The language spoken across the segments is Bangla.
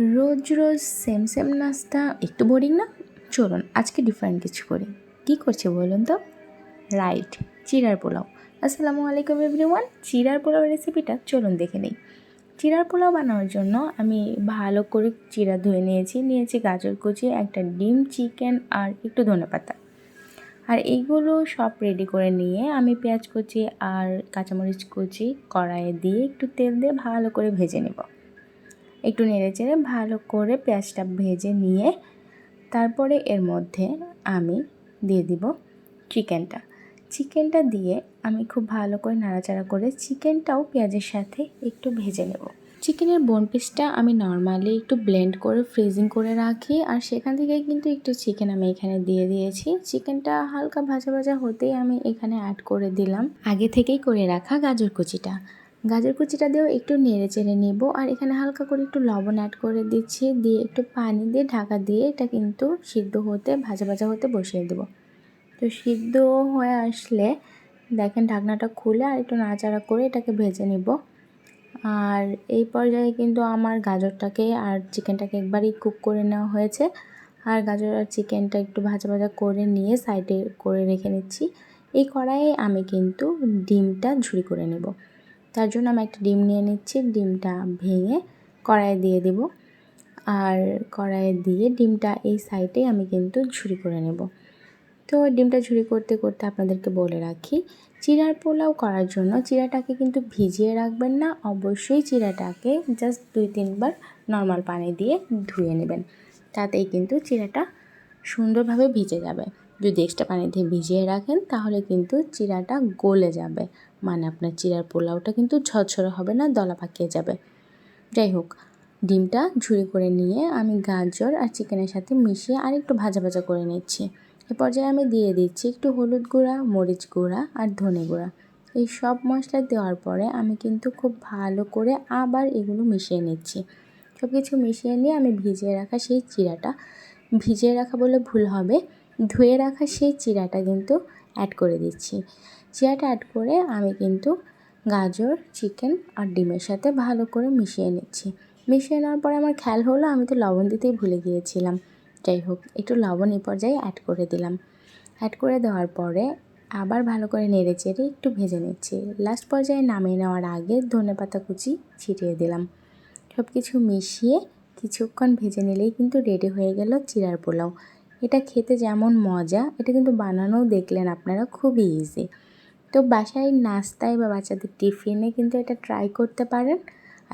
রোজ রোজ সেম সেম নাস্তা একটু বোরিং না? চলুন আজকে ডিফারেন্ট কিছু করি। কি করছে বলুন তো? রাইট, চিড়ার পোলাও। আসসালামু আলাইকুম এভরিওয়ান। চিড়ার পোলাও রেসিপিটা চলুন দেখে নিই। চিড়ার পোলাও বানানোর জন্য আমি ভালো করে চিড়া ধুয়ে নিয়েছি গাজর কুচি, একটা ডিম, চিকেন আর একটু ধনেপাতা। আর এইগুলো সব রেডি করে নিয়ে আমি পেঁয়াজ কুচি আর কাঁচামরিচ কুচি কড়াইয়ে দিয়ে একটু তেল দিয়ে ভালো করে ভেজে নেব। একটু নেড়েচেড়ে ভালো করে পেঁয়াজটা ভেজে নিয়ে তারপরে এর মধ্যে আমি দিয়ে দিব চিকেনটা দিয়ে আমি খুব ভালো করে নাড়াচাড়া করে চিকেনটাও পেঁয়াজের সাথে একটু ভেজে নেব। চিকেনের বোন পিসটা আমি নর্মালি একটু ব্লেন্ড করে ফ্রিজিং করে রাখি, আর সেখান থেকে কিন্তু একটু চিকেন আমি এখানে দিয়ে দিয়েছি। চিকেনটা হালকা ভাজা ভাজা হতেই আমি এখানে অ্যাড করে দিলাম আগে থেকেই করে রাখা গাজর কুচিটা দিয়েও একটু নেড়ে চেড়ে নেব। আর এখানে হালকা করে একটু লবণ অ্যাড করে দিচ্ছি, দিয়ে একটু পানি দিয়ে ঢাকা দিয়ে এটা কিন্তু সিদ্ধ হতে ভাজা ভাজা হতে বসিয়ে দেবো। তো সিদ্ধ হয়ে আসলে দেখেন ঢাকনাটা খুলে আর একটু নাড়াচাড়া করে এটাকে ভেজে নেব। আর এই পর্যায়ে কিন্তু আমার গাজরটাকে আর চিকেনটাকে একবারই কুক করে নেওয়া হয়েছে। আর গাজর আর চিকেনটা একটু ভাজা ভাজা করে নিয়ে সাইডে করে রেখে নিচ্ছি। এই কড়াইয়ে আমি কিন্তু ডিমটা ঝুরি করে নেব। তার জন্য আমি একটা ডিম নিয়ে নিচ্ছি, ডিমটা ভেঙে কড়াইয়ে দিয়ে দেব। আর কড়াইয়ে দিয়ে ডিমটা এই সাইডে আমি কিন্তু ঝুরি করে নেব। তো ডিমটা ঝুরি করতে করতে আপনাদেরকে বলে রাখি, চিড়ার পোলাও করার জন্য চিড়াটাকে কিন্তু ভিজিয়ে রাখবেন না, অবশ্যই চিড়াটাকে জাস্ট 2-3 বার নর্মাল পানি দিয়ে ধুয়ে নেবেন। তাতেই কিন্তু চিড়াটা সুন্দরভাবে ভিজে যাবে। যদি এক্সট্রা পানি দিয়ে ভিজিয়ে রাখেন তাহলে কিন্তু চিড়াটা গলে যাবে, মানে আপনার চিড়ার পোলাওটা কিন্তু ঝরঝরে হবে না, দলা পাকিয়ে যাবে। যাই হোক, ডিমটা ঝুরি করে নিয়ে আমি গাজর আর চিকেনের সাথে মিশিয়ে আরেকটু ভাজা ভাজা করে নিচ্ছি। এ পর্যায়ে আমি দিয়ে দিচ্ছি একটু হলুদ গুঁড়া, মরিচ গুঁড়া আর ধনে গুঁড়া। এই সব মশলা দেওয়ার পরে আমি কিন্তু খুব ভালো করে আবার এগুলো মিশিয়ে নিচ্ছি। সব কিছু মিশিয়ে নিয়ে আমি ভিজিয়ে রাখা বলে ভুল হবে, ধুয়ে রাখা সেই চিড়াটা কিন্তু অ্যাড করে দিচ্ছি। চিড়াটা অ্যাড করে আমি কিন্তু গাজর, চিকেন আর ডিমের সাথে ভালো করে মিশিয়ে নিচ্ছি। মিশিয়ে নেওয়ার পরে আমার খেয়াল হলো আমি তো লবণ দিতেই ভুলে গিয়েছিলাম। যাই হোক, একটু লবণ এই পর্যায়ে অ্যাড করে দিলাম। অ্যাড করে দেওয়ার পরে আবার ভালো করে নেড়ে চেড়ে একটু ভেজে নিচ্ছি। লাস্ট পর্যায়ে নামিয়ে নেওয়ার আগে ধনেপাতা কুচি ছিটিয়ে দিলাম। সব কিছু মিশিয়ে কিছুক্ষণ ভেজে নিলেই কিন্তু রেডি হয়ে গেল চিড়ার পোলাও। এটা খেতে যেমন মজা, এটা কিন্তু বানানোও দেখলেন আপনারা খুবই ইজি। তো বাসায় নাস্তায় বা বাচ্চাদের টিফিনে কিন্তু এটা ট্রাই করতে পারেন।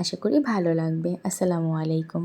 আশা করি ভালো লাগবে। আসসালামু আলাইকুম।